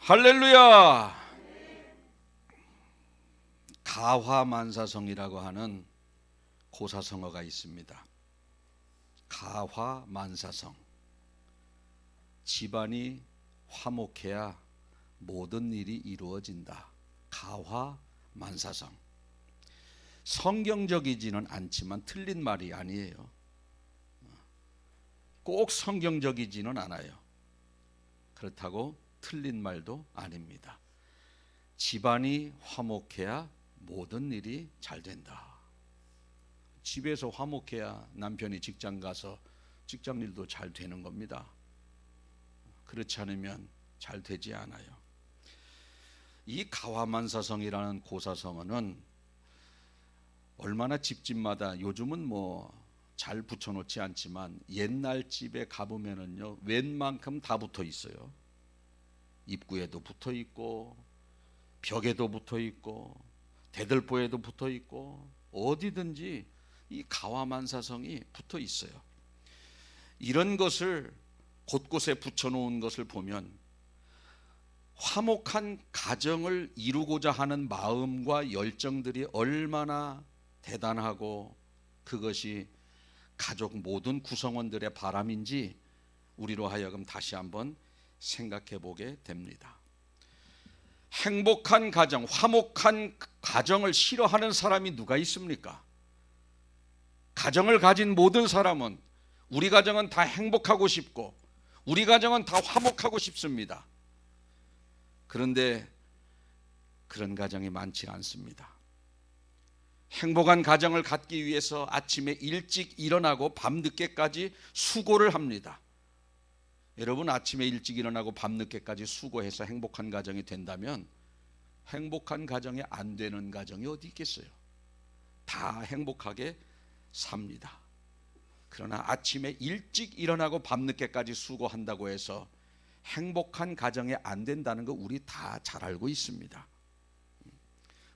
할렐루야. 가화만사성이라고 하는 고사성어가 있습니다. 가화만사성. 집안이 화목해야 모든 일이 이루어진다. 가화만사성. 성경적이지는 않지만 틀린 말이 아니에요. 꼭 성경적이지는 않아요. 그렇다고 틀린 말도 아닙니다. 집안이 화목해야 모든 일이 잘 된다. 집에서 화목해야 남편이 직장 가서 직장 일도 잘 되는 겁니다. 그렇지 않으면 잘 되지 않아요. 이 가화만사성이라는 고사성어는 얼마나 집집마다, 요즘은 잘 붙여놓지 않지만 옛날 집에 가보면은요, 웬만큼 다 붙어 있어요. 입구에도 붙어 있고, 벽에도 붙어 있고, 대들보에도 붙어 있고, 어디든지 이 가화만사성이 붙어 있어요. 이런 것을 곳곳에 붙여놓은 것을 보면 화목한 가정을 이루고자 하는 마음과 열정들이 얼마나 대단하고 그것이 가족 모든 구성원들의 바람인지 우리로 하여금 다시 한번 생각해 보게 됩니다. 행복한 가정, 화목한 가정을 싫어하는 사람이 누가 있습니까? 가정을 가진 모든 사람은 우리 가정은 다 행복하고 싶고 우리 가정은 다 화목하고 싶습니다. 그런데 그런 가정이 많지 않습니다. 행복한 가정을 갖기 위해서 아침에 일찍 일어나고 밤늦게까지 수고를 합니다. 여러분, 아침에 일찍 일어나고 밤늦게까지 수고해서 행복한 가정이 된다면 행복한 가정이 안 되는 가정이 어디 있겠어요? 다 행복하게 삽니다. 그러나 아침에 일찍 일어나고 밤늦게까지 수고한다고 해서 행복한 가정이 안 된다는 거 우리 다 잘 알고 있습니다.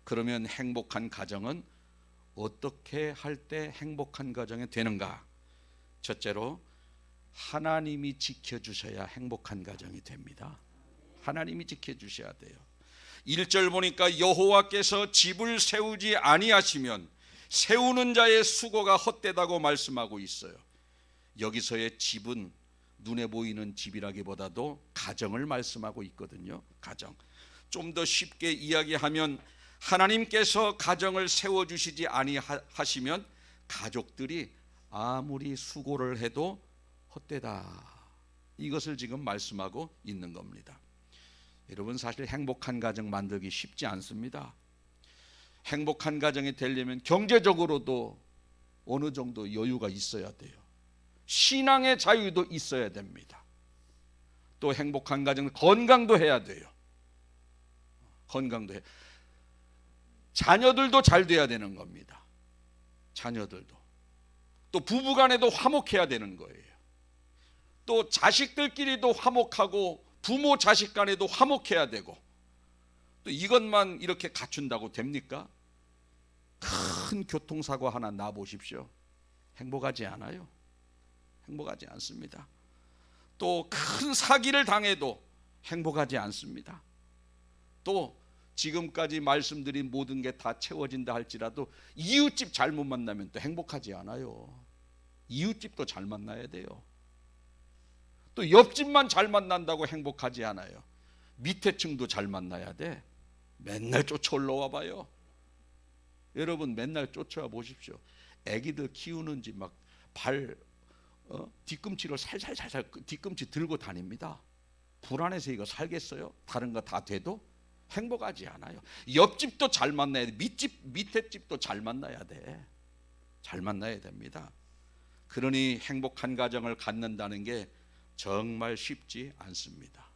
그러면 행복한 가정은 어떻게 할 때 행복한 가정이 되는가? 첫째로 하나님이 지켜주셔야 행복한 가정이 됩니다. 하나님이 지켜주셔야 돼요. 1절 보니까 여호와께서 집을 세우지 아니하시면 세우는 자의 수고가 헛되다고 말씀하고 있어요. 여기서의 집은 눈에 보이는 집이라기보다도 가정을 말씀하고 있거든요. 가정. 좀 더 쉽게 이야기하면 하나님께서 가정을 세워주시지 아니하시면 가족들이 아무리 수고를 해도 헛되다. 이것을 지금 말씀하고 있는 겁니다. 여러분, 사실 행복한 가정 만들기 쉽지 않습니다. 행복한 가정이 되려면 경제적으로도 어느 정도 여유가 있어야 돼요. 신앙의 자유도 있어야 됩니다. 또 행복한 가정은 건강도 해야 돼요. 건강도 해. 자녀들도 잘 돼야 되는 겁니다. 자녀들도. 또 부부간에도 화목해야 되는 거예요. 또 자식들끼리도 화목하고 부모 자식 간에도 화목해야 되고, 또 이것만 이렇게 갖춘다고 됩니까? 큰 교통사고 하나 나 보십시오. 행복하지 않아요. 행복하지 않습니다. 또 큰 사기를 당해도 행복하지 않습니다. 또 지금까지 말씀드린 모든 게 다 채워진다 할지라도 이웃집 잘못 만나면 또 행복하지 않아요. 이웃집도 잘 만나야 돼요. 또 옆집만 잘 만난다고 행복하지 않아요. 밑에 층도 잘 만나야 돼. 맨날 쫓아 올라와 봐요. 여러분, 맨날 쫓아와 보십시오. 애기들 키우는지 막 뒤꿈치로 살살살살 뒤꿈치 들고 다닙니다. 불안해서 이거 살겠어요? 다른 거 다 돼도 행복하지 않아요. 옆집도 잘 만나야 돼. 밑에 집도 잘 만나야 돼. 잘 만나야 됩니다. 그러니 행복한 가정을 갖는다는 게 정말 쉽지 않습니다.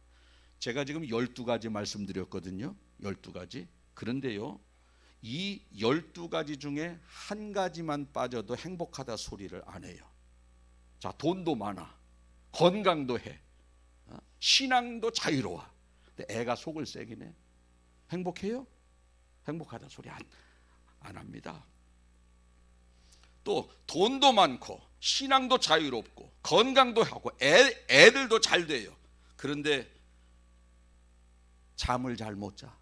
제가 지금 12가지 말씀드렸거든요. 12가지. 그런데요, 이 12가지 중에 한 가지만 빠져도 행복하다 소리를 안 해요. 자, 돈도 많아, 건강도 해, 신앙도 자유로워. 근데 애가 속을 새긴 해. 행복해요? 행복하다 소리 안 합니다. 또 돈도 많고 신앙도 자유롭고 건강도 하고 애들도 잘 돼요. 그런데 잠을 잘 못 자.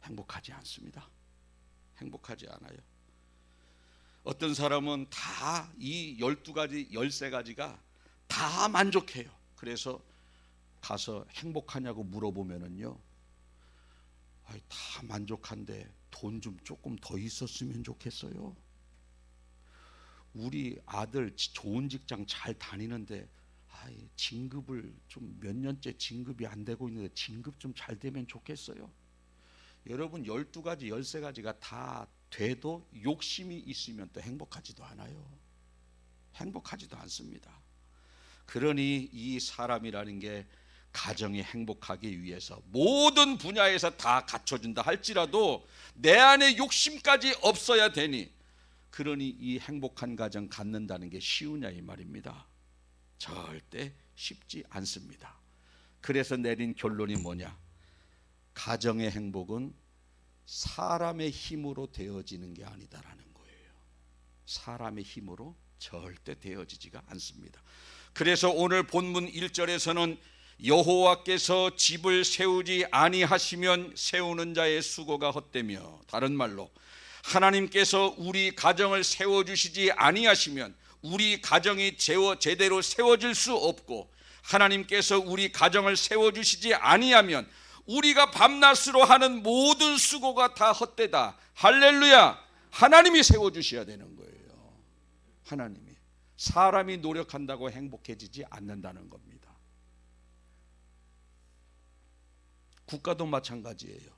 행복하지 않습니다. 행복하지 않아요. 어떤 사람은 다 이 12가지, 13가지가 다 만족해요. 그래서 가서 행복하냐고 물어보면은요, 다 만족한데 돈 좀 조금 더 있었으면 좋겠어요. 우리 아들 좋은 직장 잘 다니는데 진급을 좀 몇 년째 진급이 안 되고 있는데 진급 좀 잘 되면 좋겠어요. 여러분 12가지 13가지가 다 돼도 욕심이 있으면 또 행복하지도 않아요. 행복하지도 않습니다. 그러니 이 사람이라는 게 가정이 행복하기 위해서 모든 분야에서 다 갖춰준다 할지라도 내 안에 욕심까지 없어야 되니, 그러니 이 행복한 가정 갖는다는 게 쉬우냐 이 말입니다. 절대 쉽지 않습니다. 그래서 내린 결론이 뭐냐? 가정의 행복은 사람의 힘으로 되어지는 게 아니다라는 거예요. 사람의 힘으로 절대 되어지지가 않습니다. 그래서 오늘 본문 1절에서는 여호와께서 집을 세우지 아니하시면 세우는 자의 수고가 헛되며, 다른 말로 하나님께서 우리 가정을 세워주시지 아니하시면 우리 가정이 제대로 세워질 수 없고, 하나님께서 우리 가정을 세워주시지 아니하면 우리가 밤낮으로 하는 모든 수고가 다 헛되다. 할렐루야. 하나님이 세워주셔야 되는 거예요. 하나님이. 사람이 노력한다고 행복해지지 않는다는 겁니다. 국가도 마찬가지예요.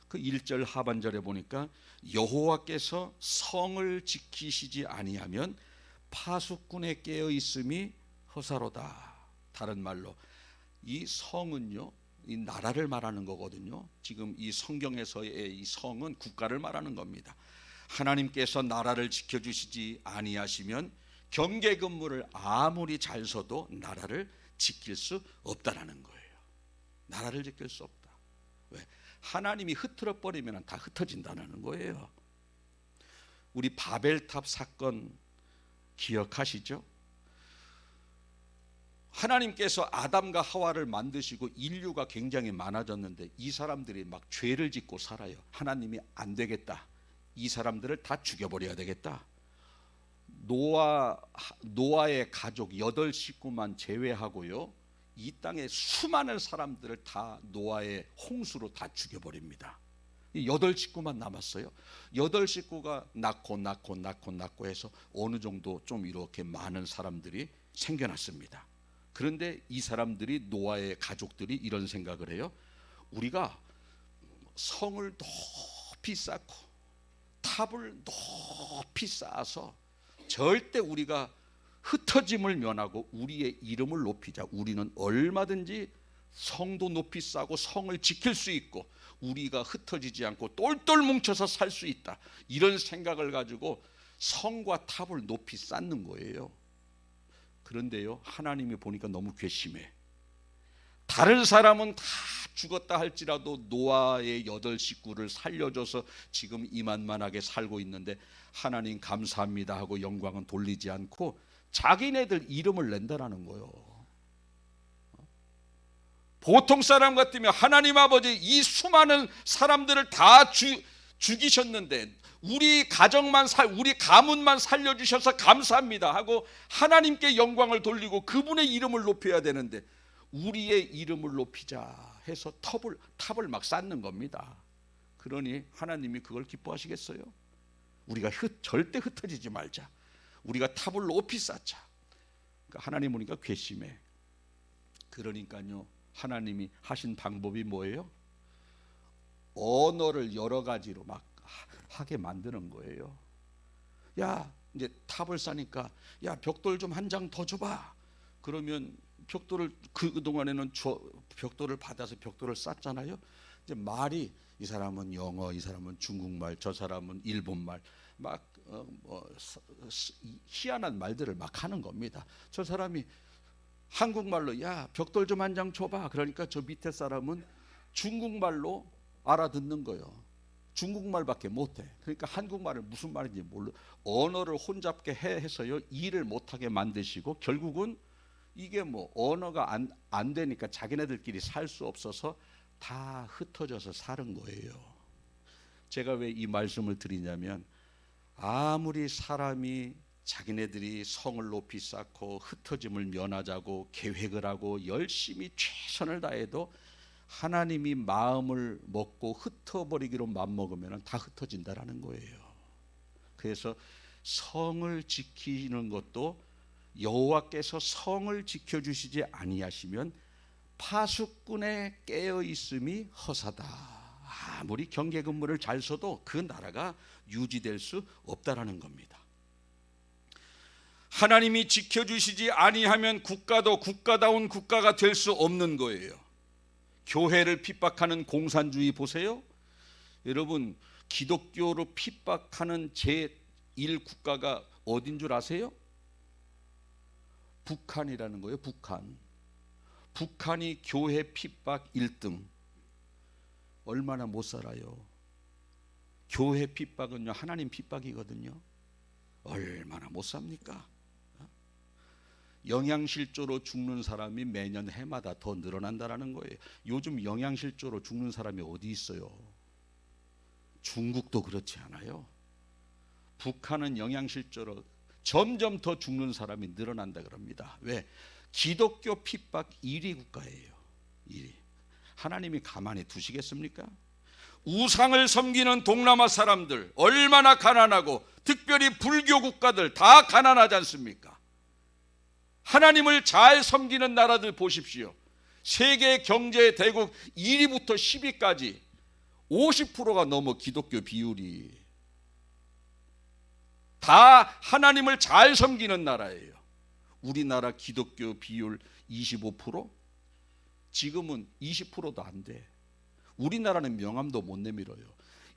그 1절 하반절에 보니까 여호와께서 성을 지키시지 아니하면 파수꾼에 깨어 있음이 허사로다. 다른 말로 이 성은요, 이 나라를 말하는 거거든요. 지금 이 성경에서의 이 성은 국가를 말하는 겁니다. 하나님께서 나라를 지켜주시지 아니하시면 경계 근무를 아무리 잘 서도 나라를 지킬 수 없다라는 거예요. 나라를 지킬 수 없다. 왜? 하나님이 흐트러 버리면 다 흩어진다는 거예요. 우리 바벨탑 사건 기억하시죠? 하나님께서 아담과 하와를 만드시고 인류가 굉장히 많아졌는데 이 사람들이 막 죄를 짓고 살아요. 하나님이 안 되겠다. 이 사람들을 다 죽여버려야 되겠다. 노아의 가족 8식구만 제외하고요, 이 땅에 수많은 사람들을 다 노아의 홍수로 다 죽여버립니다. 8식구만 남았어요. 8식구가 낳고 해서 어느 정도 좀 이렇게 많은 사람들이 생겨났습니다. 그런데 이 사람들이, 노아의 가족들이 이런 생각을 해요. 우리가 성을 높이 쌓고 탑을 높이 쌓아서 절대 우리가 흩어짐을 면하고 우리의 이름을 높이자. 우리는 얼마든지 성도 높이 쌓고 성을 지킬 수 있고 우리가 흩어지지 않고 똘똘 뭉쳐서 살 수 있다. 이런 생각을 가지고 성과 탑을 높이 쌓는 거예요. 그런데요, 하나님이 보니까 너무 괘씸해. 다른 사람은 다 죽었다 할지라도 노아의 8식구를 살려줘서 지금 이만만하게 살고 있는데 하나님 감사합니다 하고 영광은 돌리지 않고 자기네들 이름을 낸다라는 거예요. 보통 사람 같으면 하나님 아버지 이 수많은 사람들을 다 죽이셨는데 우리 가정만 우리 가문만 살려주셔서 감사합니다 하고 하나님께 영광을 돌리고 그분의 이름을 높여야 되는데 우리의 이름을 높이자 해서 탑을 막 쌓는 겁니다. 그러니 하나님이 그걸 기뻐하시겠어요? 우리가 절대 흩어지지 말자. 우리가 탑을 높이 쌓자. 그러니까 하나님 보니까 괘씸해. 그러니까요, 하나님이 하신 방법이 뭐예요? 언어를 여러 가지로 막 하게 만드는 거예요. 야, 이제 탑을 쌓으니까 야, 벽돌 좀 한 장 더 줘봐. 그러면 벽돌을 그동안에는 벽돌을 받아서 벽돌을 쌓잖아요. 이제 말이, 이 사람은 영어, 이 사람은 중국말, 저 사람은 일본말, 막 희한한 말들을 막 하는 겁니다. 저 사람이 한국말로 야, 벽돌 좀 한 장 줘봐. 그러니까 저 밑에 사람은 중국말로 알아듣는 거예요. 중국말밖에 못해. 그러니까 한국말을 무슨 말인지 몰라. 언어를 혼잡게 해서요, 일을 못하게 만드시고 결국은 이게 뭐 언어가 안 되니까 자기네들끼리 살 수 없어서 다 흩어져서 사는 거예요. 제가 왜 이 말씀을 드리냐면, 아무리 사람이 자기네들이 성을 높이 쌓고 흩어짐을 면하자고 계획을 하고 열심히 최선을 다해도 하나님이 마음을 먹고 흩어버리기로 맘먹으면 다 흩어진다라는 거예요. 그래서 성을 지키는 것도 여호와께서 성을 지켜주시지 아니하시면 파수꾼의 깨어 있음이 허사다. 아무리 경계 근무를 잘 써도 그 나라가 유지될 수 없다라는 겁니다. 하나님이 지켜주시지 아니하면 국가도 국가다운 국가가 될 수 없는 거예요. 교회를 핍박하는 공산주의 보세요. 여러분, 기독교로 핍박하는 제1 국가가 어딘 줄 아세요? 북한이라는 거예요. 북한이 교회 핍박 1등. 얼마나 못 살아요. 교회 핍박은요, 하나님 핍박이거든요. 얼마나 못 삽니까? 영양실조로 죽는 사람이 매년 해마다 더 늘어난다라는 거예요. 요즘 영양실조로 죽는 사람이 어디 있어요? 중국도 그렇지 않아요? 북한은 영양실조로 점점 더 죽는 사람이 늘어난다 그럽니다. 왜? 기독교 핍박 1위 국가예요. 1위. 하나님이 가만히 두시겠습니까? 우상을 섬기는 동남아 사람들 얼마나 가난하고, 특별히 불교 국가들 다 가난하지 않습니까? 하나님을 잘 섬기는 나라들 보십시오. 세계 경제 대국 1위부터 10위까지 50%가 넘어 기독교 비율이. 다 하나님을 잘 섬기는 나라예요. 우리나라 기독교 비율 25%? 지금은 20%도 안 돼. 우리나라는 명함도 못 내밀어요.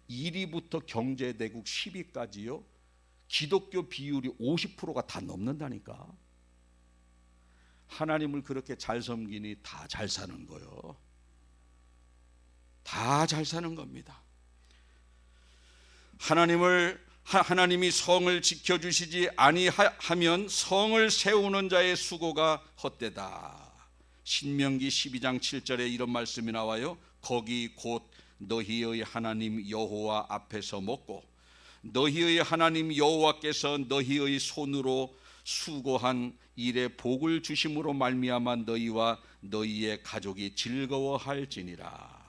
1위부터 경제대국 10위까지요. 기독교 비율이 50%가 다 넘는다니까. 하나님을 그렇게 잘 섬기니 다 잘 사는 거요. 다 잘 사는 겁니다. 하나님이 성을 지켜주시지 아니하면 성을 세우는 자의 수고가 헛되다. 신명기 12장 7절에 이런 말씀이 나와요. 거기 곧 너희의 하나님 여호와 앞에서 먹고 너희의 하나님 여호와께서 너희의 손으로 수고한 일에 복을 주심으로 말미암아 너희와 너희의 가족이 즐거워할지니라.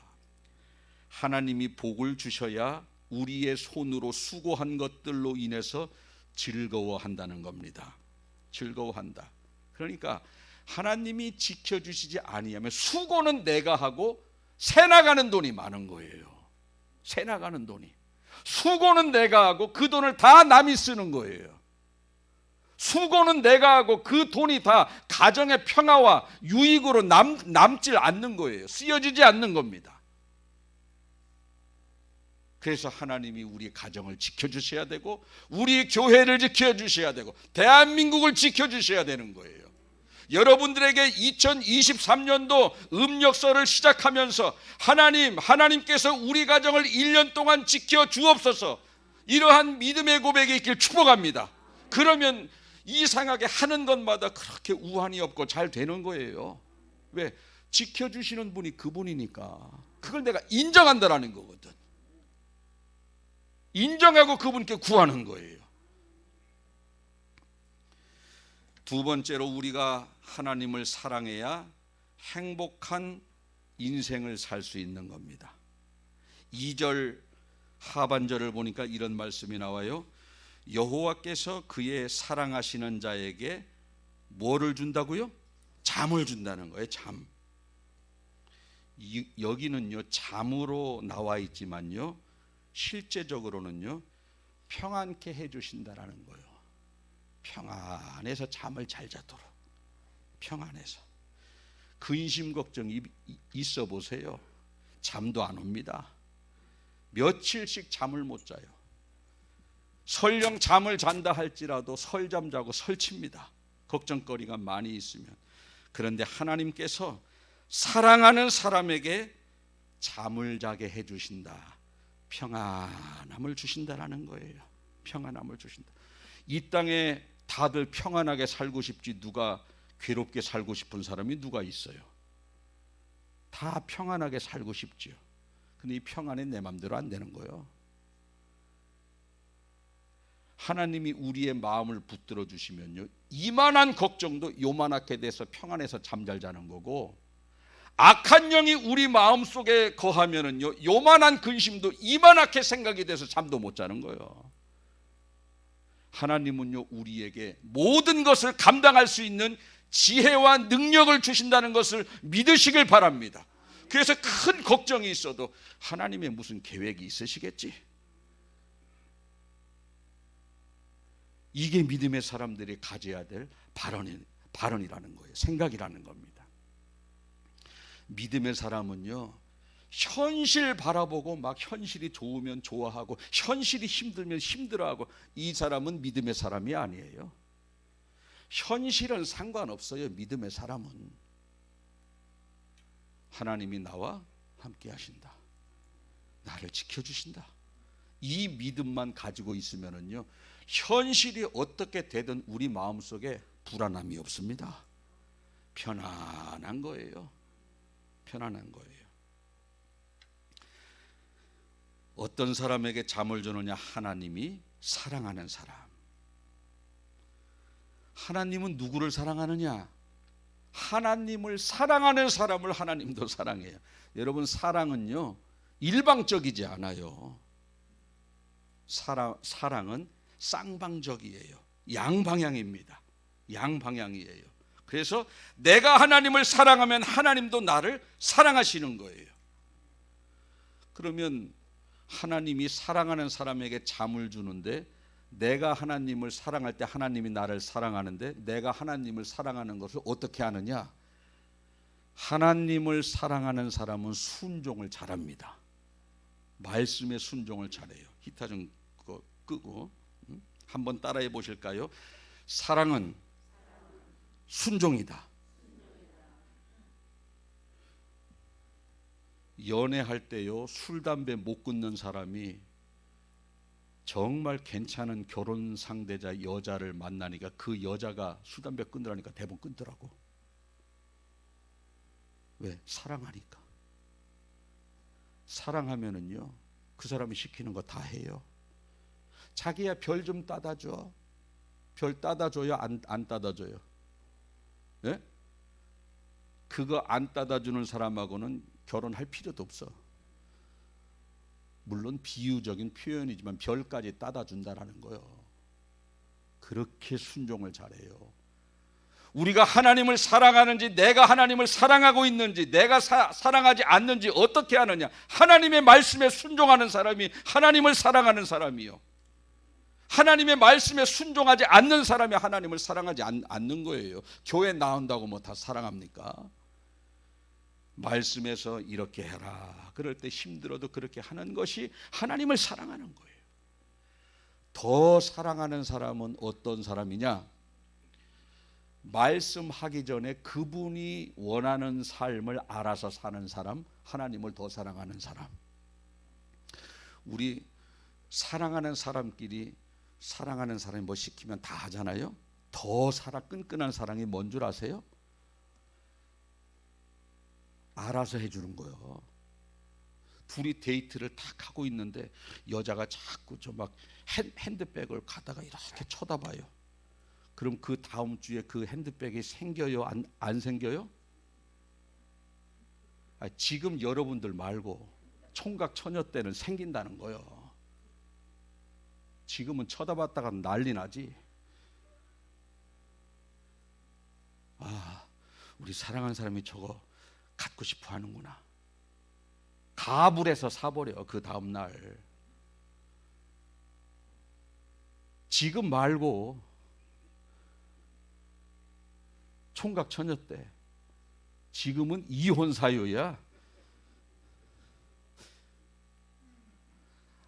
하나님이 복을 주셔야 우리의 손으로 수고한 것들로 인해서 즐거워한다는 겁니다. 즐거워한다. 그러니까 하나님이 지켜주시지 아니하면 수고는 내가 하고 새 나가는 돈이 많은 거예요. 새 나가는 돈이. 수고는 내가 하고 그 돈을 다 남이 쓰는 거예요. 수고는 내가 하고 그 돈이 다 가정의 평화와 유익으로 남질 않는 거예요. 쓰여지지 않는 겁니다. 그래서 하나님이 우리 가정을 지켜주셔야 되고, 우리 교회를 지켜주셔야 되고, 대한민국을 지켜주셔야 되는 거예요. 여러분들에게 2023년도 음력설을 시작하면서 하나님께서 우리 가정을 1년 동안 지켜주옵소서, 이러한 믿음의 고백이 있길 축복합니다. 그러면 이상하게 하는 것마다 그렇게 우환이 없고 잘 되는 거예요. 왜? 지켜주시는 분이 그분이니까. 그걸 내가 인정한다라는 거거든. 인정하고 그분께 구하는 거예요. 두 번째로, 우리가 하나님을 사랑해야 행복한 인생을 살 수 있는 겁니다. 2절 하반절을 보니까 이런 말씀이 나와요. 여호와께서 그의 사랑하시는 자에게 뭐를 준다고요? 잠을 준다는 거예요. 잠. 여기는요, 잠으로 나와 있지만요, 실제적으로는요, 평안케 해주신다라는 거예요. 평안해서 잠을 잘 자도록. 평안해서. 근심 걱정이 있어 보세요. 잠도 안 옵니다. 며칠씩 잠을 못 자요. 설령 잠을 잔다 할지라도 설잠 자고 설칩니다. 걱정거리가 많이 있으면. 그런데 하나님께서 사랑하는 사람에게 잠을 자게 해주신다. 평안함을 주신다라는 거예요. 평안함을 주신다. 이 땅에 다들 평안하게 살고 싶지 누가 괴롭게 살고 싶은 사람이 누가 있어요? 다 평안하게 살고 싶지요. 근데 이 평안이 내 맘대로 안 되는 거예요. 하나님이 우리의 마음을 붙들어 주시면요, 이만한 걱정도 요만하게 돼서 평안해서 잠잘 자는 거고, 악한 영이 우리 마음속에 거하면은요, 요만한 근심도 이만하게 생각이 돼서 잠도 못 자는 거예요. 하나님은요, 우리에게 모든 것을 감당할 수 있는 지혜와 능력을 주신다는 것을 믿으시길 바랍니다. 그래서 큰 걱정이 있어도 하나님의 무슨 계획이 있으시겠지? 이게 믿음의 사람들이 가져야 될 발언이라는 거예요. 생각이라는 겁니다. 믿음의 사람은요, 현실 바라보고 막 현실이 좋으면 좋아하고 현실이 힘들면 힘들어하고, 이 사람은 믿음의 사람이 아니에요. 현실은 상관없어요. 믿음의 사람은 하나님이 나와 함께 하신다, 나를 지켜주신다, 이 믿음만 가지고 있으면은요, 현실이 어떻게 되든 우리 마음속에 불안함이 없습니다. 편안한 거예요. 편안한 거예요. 어떤 사람에게 잠을 주느냐? 하나님이 사랑하는 사람. 하나님은 누구를 사랑하느냐? 하나님을 사랑하는 사람을 하나님도 사랑해요. 여러분, 사랑은요, 일방적이지 않아요. 사랑은 쌍방적이에요. 양방향입니다. 양방향이에요. 그래서 내가 하나님을 사랑하면 하나님도 나를 사랑하시는 거예요. 그러면 하나님이 사랑하는 사람에게 잠을 주는데, 내가 하나님을 사랑할 때 하나님이 나를 사랑하는데, 내가 하나님을 사랑하는 것을 어떻게 하느냐? 하나님을 사랑하는 사람은 순종을 잘합니다. 말씀에 순종을 잘해요. 기타 좀 끄고 한번 따라해 보실까요? 사랑은 순종이다. 연애할 때요, 술 담배 못 끊는 사람이 정말 괜찮은 결혼 상대자 여자를 만나니까 그 여자가 술 담배 끊으라니까 대부분 끊더라고. 왜? 사랑하니까. 사랑하면은요, 그 사람이 시키는 거 다 해요. 자기야, 별 좀 따다 줘. 별 따다 줘요? 안 따다 줘요? 예? 그거 안 따다 주는 사람하고는 결혼할 필요도 없어. 물론 비유적인 표현이지만 별까지 따다 준다라는 거예요. 그렇게 순종을 잘해요. 우리가 하나님을 사랑하는지, 내가 하나님을 사랑하고 있는지, 내가 사랑하지 않는지 어떻게 하느냐? 하나님의 말씀에 순종하는 사람이 하나님을 사랑하는 사람이요, 하나님의 말씀에 순종하지 않는 사람이 하나님을 사랑하지 않는 거예요. 교회 나온다고 뭐 다 사랑합니까? 말씀에서 이렇게 해라, 그럴 때 힘들어도 그렇게 하는 것이 하나님을 사랑하는 거예요. 더 사랑하는 사람은 어떤 사람이냐? 말씀하기 전에 그분이 원하는 삶을 알아서 사는 사람, 하나님을 더 사랑하는 사람. 우리 사랑하는 사람끼리 사랑하는 사람이 뭐 시키면 다 하잖아요. 더 끈끈한 사랑이 뭔 줄 아세요? 알아서 해주는 거예요. 둘이 데이트를 딱 하고 있는데 여자가 자꾸 저 막 핸드백을 가다가 이렇게 쳐다봐요. 그럼 그 다음 주에 그 핸드백이 생겨요? 안 생겨요? 지금 여러분들 말고 총각 처녀 때는 생긴다는 거예요. 지금은 쳐다봤다가 난리 나지. 우리 사랑하는 사람이 저거 갖고 싶어 하는구나. 가불해서 사버려, 그 다음날. 지금 말고 총각 처녀 때. 지금은 이혼 사유야.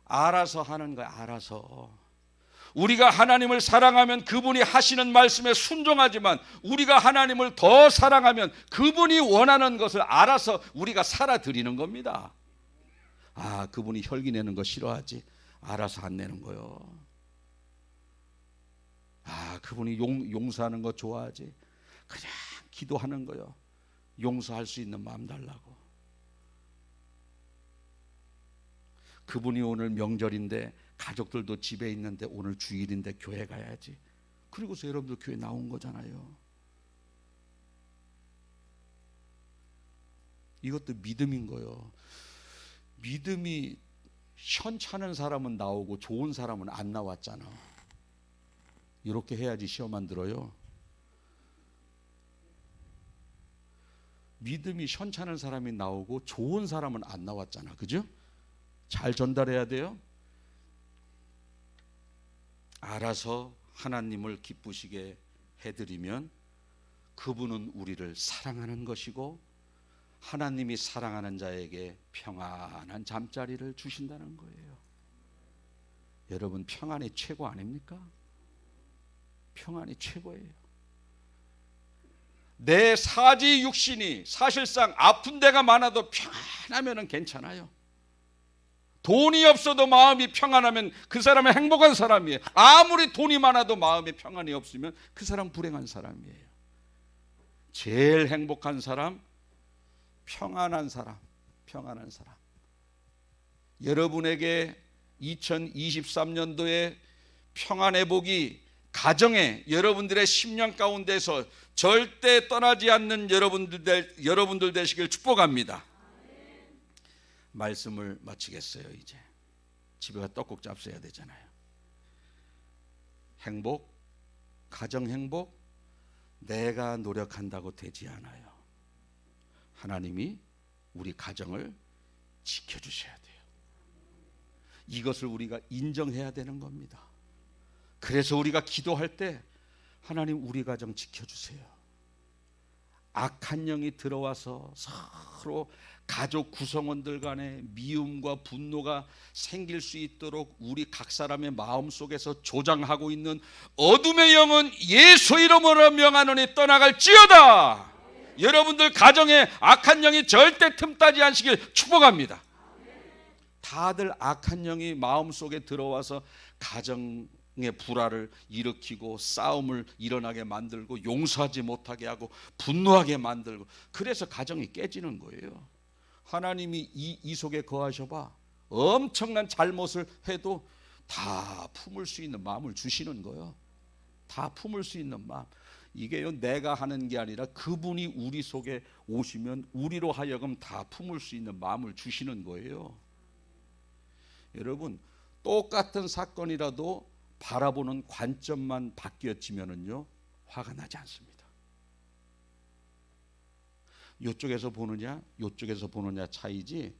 알아서 하는 거야, 알아서. 우리가 하나님을 사랑하면 그분이 하시는 말씀에 순종하지만, 우리가 하나님을 더 사랑하면 그분이 원하는 것을 알아서 우리가 살아드리는 겁니다. 그분이 혈기 내는 거 싫어하지? 알아서 안 내는 거요. 그분이 용서하는 거 좋아하지? 그냥 기도하는 거요. 용서할 수 있는 마음 달라고. 그분이 오늘 명절인데 가족들도 집에 있는데 오늘 주일인데 교회 가야지. 그리고서 여러분들 교회 나온 거잖아요. 이것도 믿음인 거예요. 믿음이 현찮은 사람은 나오고 좋은 사람은 안 나왔잖아. 이렇게 해야지 시험 안 들어요. 믿음이 현찮은 사람이 나오고 좋은 사람은 안 나왔잖아. 그죠? 잘 전달해야 돼요. 알아서 하나님을 기쁘시게 해드리면 그분은 우리를 사랑하는 것이고 하나님이 사랑하는 자에게 평안한 잠자리를 주신다는 거예요. 여러분, 평안이 최고 아닙니까? 평안이 최고예요. 내 사지 육신이 사실상 아픈 데가 많아도 평안하면 괜찮아요. 돈이 없어도 마음이 평안하면 그 사람은 행복한 사람이에요. 아무리 돈이 많아도 마음에 평안이 없으면 그 사람 불행한 사람이에요. 제일 행복한 사람, 평안한 사람, 평안한 사람. 여러분에게 2023년도에 평안의 복이 가정에 여러분들의 10년 가운데서 절대 떠나지 않는 여러분들 되시길 축복합니다. 말씀을 마치겠어요. 이제 집에 가 떡국 잡숴야 되잖아요. 행복, 가정 행복, 내가 노력한다고 되지 않아요. 하나님이 우리 가정을 지켜주셔야 돼요. 이것을 우리가 인정해야 되는 겁니다. 그래서 우리가 기도할 때 하나님 우리 가정 지켜주세요. 악한 영이 들어와서 서로 가족 구성원들 간에 미움과 분노가 생길 수 있도록 우리 각 사람의 마음속에서 조장하고 있는 어둠의 영은 예수 이름으로 명하노니 떠나갈지어다. 여러분들 가정에 악한 영이 절대 틈타지 않으시길 축복합니다. 다들 악한 영이 마음속에 들어와서 가정의 불화를 일으키고 싸움을 일어나게 만들고 용서하지 못하게 하고 분노하게 만들고, 그래서 가정이 깨지는 거예요. 하나님이 이 속에 거하셔봐. 엄청난 잘못을 해도 다 품을 수 있는 마음을 주시는 거예요. 다 품을 수 있는 마음. 이게요, 내가 하는 게 아니라 그분이 우리 속에 오시면 우리로 하여금 다 품을 수 있는 마음을 주시는 거예요. 여러분, 똑같은 사건이라도 바라보는 관점만 바뀌어지면은요, 화가 나지 않습니다. 이쪽에서 보느냐 이쪽에서 보느냐 차이지,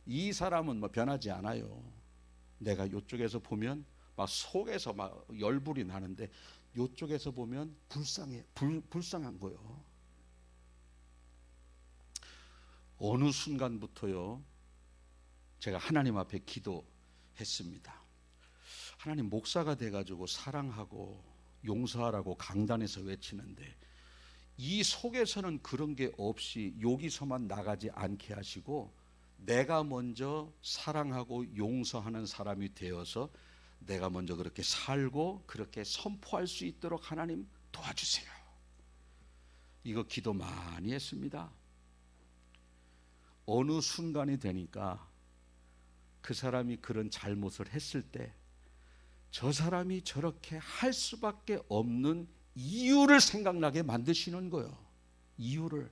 이 사람은 뭐 변하지 않아요. 내가 이쪽에서 보면 막 속에서 막 열불이 나는데 이쪽에서 보면 불쌍한 거예요. 어느 순간부터요, 제가 하나님 앞에 기도했습니다. 하나님, 목사가 돼가지고 사랑하고 용서하라고 강단에서 외치는데 이 속에서는 그런 게 없이 여기서만 나가지 않게 하시고 내가 먼저 사랑하고 용서하는 사람이 되어서 내가 먼저 그렇게 살고 그렇게 선포할 수 있도록 하나님 도와주세요. 이거 기도 많이 했습니다. 어느 순간이 되니까 그 사람이 그런 잘못을 했을 때 저 사람이 저렇게 할 수밖에 없는 이유를 생각나게 만드시는 거예요. 이유를.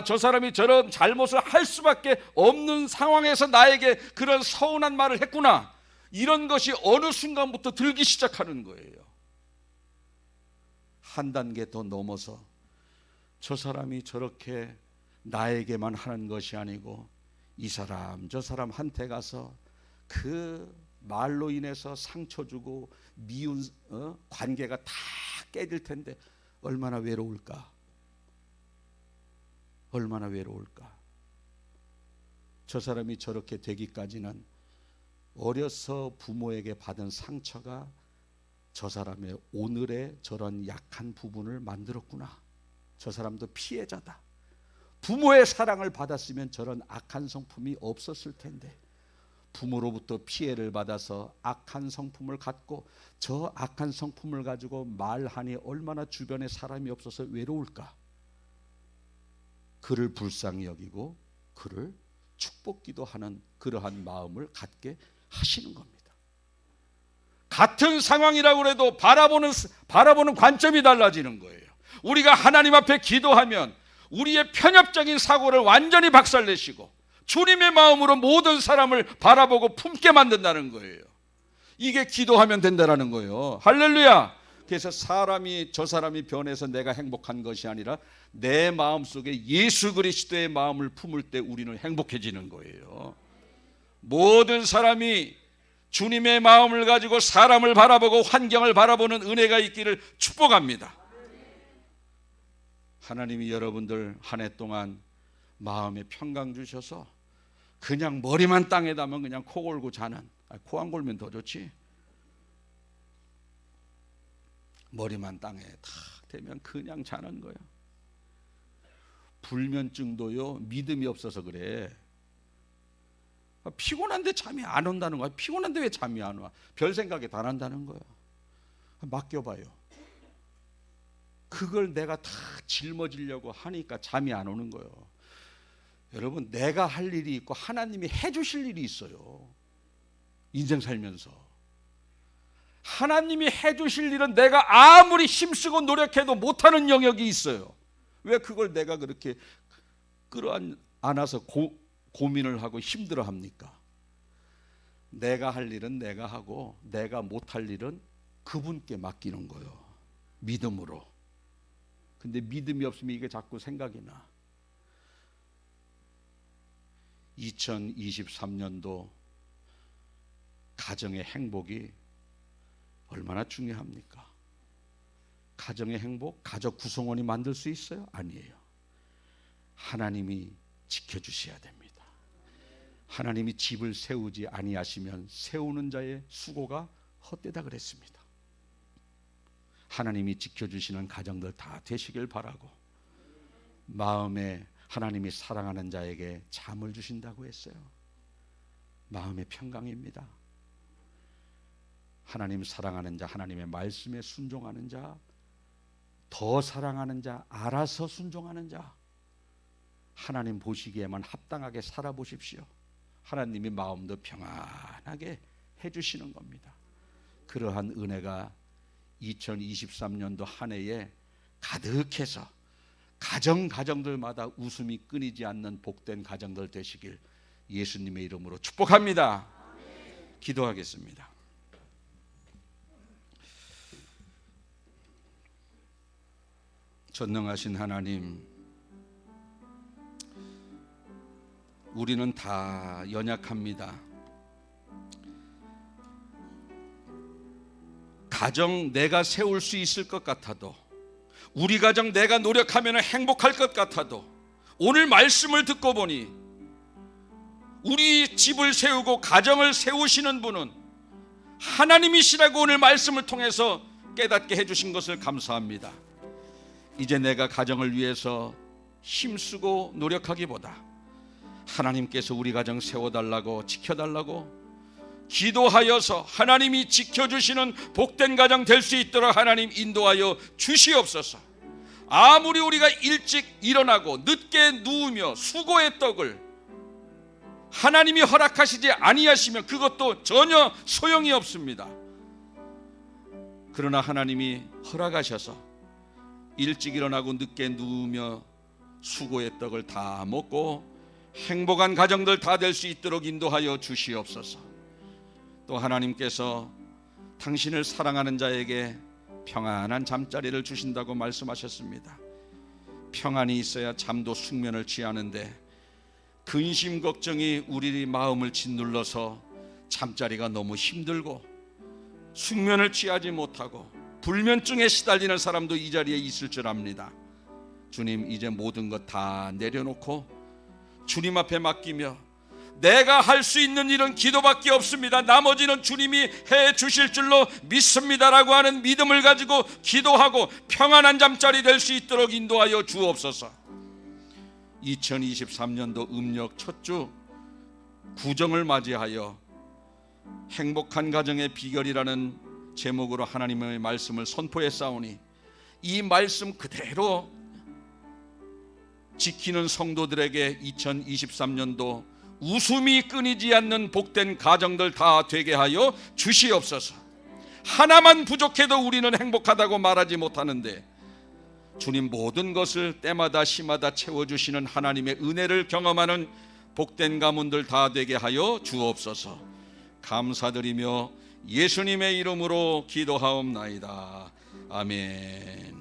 저 사람이 저런 잘못을 할 수밖에 없는 상황에서 나에게 그런 서운한 말을 했구나. 이런 것이 어느 순간부터 들기 시작하는 거예요. 한 단계 더 넘어서 저 사람이 저렇게 나에게만 하는 것이 아니고 이 사람 저 사람한테 가서 그 말로 인해서 상처 주고 미운 관계가 다 깨질 텐데 얼마나 외로울까? 얼마나 외로울까? 저 사람이 저렇게 되기까지는 어려서 부모에게 받은 상처가 저 사람의 오늘의 저런 약한 부분을 만들었구나. 저 사람도 피해자다. 부모의 사랑을 받았으면 저런 악한 성품이 없었을 텐데 부모로부터 피해를 받아서 악한 성품을 갖고 저 악한 성품을 가지고 말하니 얼마나 주변에 사람이 없어서 외로울까? 그를 불쌍히 여기고 그를 축복기도 하는 그러한 마음을 갖게 하시는 겁니다. 같은 상황이라고 해도 바라보는 관점이 달라지는 거예요. 우리가 하나님 앞에 기도하면 우리의 편협적인 사고를 완전히 박살내시고 주님의 마음으로 모든 사람을 바라보고 품게 만든다는 거예요. 이게 기도하면 된다는 거예요. 할렐루야. 그래서 저 사람이 변해서 내가 행복한 것이 아니라 내 마음속에 예수 그리스도의 마음을 품을 때 우리는 행복해지는 거예요. 모든 사람이 주님의 마음을 가지고 사람을 바라보고 환경을 바라보는 은혜가 있기를 축복합니다. 하나님이 여러분들 한 해 동안 마음에 평강 주셔서 그냥 머리만 땅에 닿으면 그냥 코 골고 자는, 코 안 골면 더 좋지. 머리만 땅에 탁 대면 그냥 자는 거야. 불면증도요, 믿음이 없어서 그래. 피곤한데 잠이 안 온다는 거야. 피곤한데 왜 잠이 안 와? 별 생각이 다 난다는 거야. 맡겨봐요. 그걸 내가 다 짊어지려고 하니까 잠이 안 오는 거예요. 여러분, 내가 할 일이 있고 하나님이 해주실 일이 있어요. 인생 살면서 하나님이 해주실 일은 내가 아무리 힘쓰고 노력해도 못하는 영역이 있어요. 왜 그걸 내가 그렇게 끌어안아서 고민을 하고 힘들어합니까? 내가 할 일은 내가 하고 내가 못할 일은 그분께 맡기는 거예요. 믿음으로. 근데 믿음이 없으면 이게 자꾸 생각이 나. 2023년도 가정의 행복이 얼마나 중요합니까? 가정의 행복, 가족 구성원이 만들 수 있어요? 아니에요. 하나님이 지켜주셔야 됩니다. 하나님이 집을 세우지 아니하시면 세우는 자의 수고가 헛되다 그랬습니다. 하나님이 지켜주시는 가정들 다 되시길 바라고, 마음에 하나님이 사랑하는 자에게 잠을 주신다고 했어요. 마음의 평강입니다. 하나님 사랑하는 자, 하나님의 말씀에 순종하는 자, 더 사랑하는 자, 알아서 순종하는 자, 하나님 보시기에만 합당하게 살아보십시오. 하나님이 마음도 평안하게 해주시는 겁니다. 그러한 은혜가 2023년도 한 해에 가득해서 가정들마다 웃음이 끊이지 않는 복된 가정들 되시길 예수님의 이름으로 축복합니다. 기도하겠습니다. 전능하신 하나님, 우리는 다 연약합니다. 가정 내가 세울 수 있을 것 같아도, 우리 가정 내가 노력하면 행복할 것 같아도, 오늘 말씀을 듣고 보니 우리 집을 세우고 가정을 세우시는 분은 하나님이시라고 오늘 말씀을 통해서 깨닫게 해주신 것을 감사합니다. 이제 내가 가정을 위해서 힘쓰고 노력하기보다 하나님께서 우리 가정 세워달라고, 지켜달라고 기도하여서 하나님이 지켜주시는 복된 가정 될 수 있도록 하나님 인도하여 주시옵소서. 아무리 우리가 일찍 일어나고 늦게 누우며 수고의 떡을 하나님이 허락하시지 아니하시면 그것도 전혀 소용이 없습니다. 그러나 하나님이 허락하셔서 일찍 일어나고 늦게 누우며 수고의 떡을 다 먹고 행복한 가정들 다 될 수 있도록 인도하여 주시옵소서. 또 하나님께서 당신을 사랑하는 자에게 평안한 잠자리를 주신다고 말씀하셨습니다. 평안이 있어야 잠도 숙면을 취하는데 근심 걱정이 우리 마음을 짓눌러서 잠자리가 너무 힘들고 숙면을 취하지 못하고 불면증에 시달리는 사람도 이 자리에 있을 줄 압니다. 주님, 이제 모든 것 다 내려놓고 주님 앞에 맡기며 내가 할 수 있는 일은 기도밖에 없습니다. 나머지는 주님이 해 주실 줄로 믿습니다라고 하는 믿음을 가지고 기도하고 평안한 잠자리 될 수 있도록 인도하여 주옵소서. 2023년도 음력 첫 주 구정을 맞이하여 행복한 가정의 비결이라는 제목으로 하나님의 말씀을 선포했사오니 이 말씀 그대로 지키는 성도들에게 2023년도 웃음이 끊이지 않는 복된 가정들 다 되게 하여 주시옵소서. 하나만 부족해도 우리는 행복하다고 말하지 못하는데 주님 모든 것을 때마다 시마다 채워주시는 하나님의 은혜를 경험하는 복된 가문들 다 되게 하여 주옵소서. 감사드리며 예수님의 이름으로 기도하옵나이다. 아멘.